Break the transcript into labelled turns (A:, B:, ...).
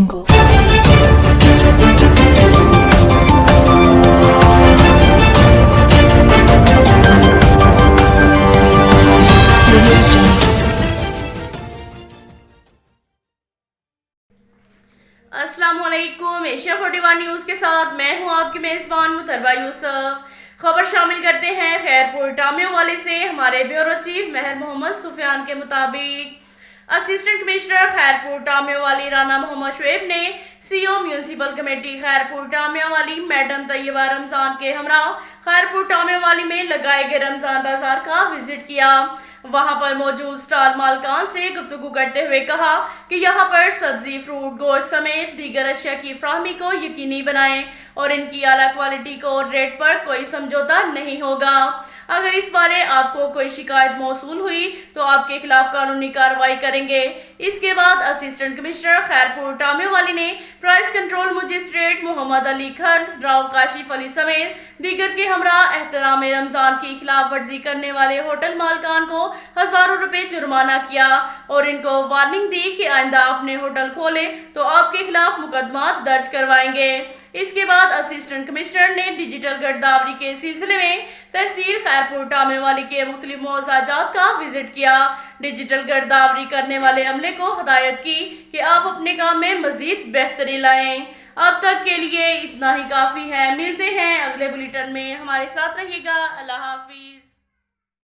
A: السلام علیکم، Asia 41 news کے ساتھ میں ہوں آپ کی میزبان مطربہ یوسف۔ خبر شامل کرتے ہیں خیرپور ٹامیوں والے سے۔ ہمارے بیورو چیف مہر محمد سفیان کے مطابق اسسٹنٹ کمشنر خیرپور ٹامیوں والی رانا محمد شعیب نے سی او میونسپل کمیٹی خیرپور ٹامیوں والی میڈم طیبہ رمضان کے ہمراہ خیرپور ٹامیوں والی میں لگائے گئے رمضان بازار کا وزٹ کیا۔ وہاں پر موجود سٹال مالکان سے گفتگو کرتے ہوئے کہا کہ یہاں پر سبزی، فروٹ، گوشت سمیت دیگر اشیاء کی فراہمی کو یقینی بنائیں اور ان کی اعلیٰ کوالٹی کو اور ریٹ پر کوئی سمجھوتہ نہیں ہوگا۔ اگر اس بارے آپ کو کوئی شکایت موصول ہوئی تو آپ کے خلاف قانونی کارروائی کریں گے۔ اس کے بعد اسسٹنٹ کمشنر خیرپور ٹامیوں والی نے پرائس کنٹرول مجسٹریٹ محمد علی کھر راؤ کاشف علی سمیت دیگر کے ہمراہ احترام رمضان کی خلاف ورزی کرنے والے ہوٹل مالکان کو ہزاروں روپے جرمانہ کیا اور ان کو وارننگ دی کہ آئندہ اپنے ہوٹل کھولے تو آپ کے خلاف مقدمات درج کروائیں گے۔ اس کے بعد اسسٹنٹ کمشنر نے ڈیجیٹل گرداوری کے سلسلے میں تحصیل خیرپور ٹامیوں والی کے مختلف معاوضہ جات کا وزٹ کیا۔ ڈیجیٹل گرداوری کرنے والے عملے کو ہدایت کی کہ آپ اپنے کام میں مزید بہتری لائیں۔ اب تک کے لیے اتنا ہی کافی ہے۔ ملتے ہیں اگلے بلیٹن میں، ہمارے ساتھ رہیے گا۔ اللہ حافظ۔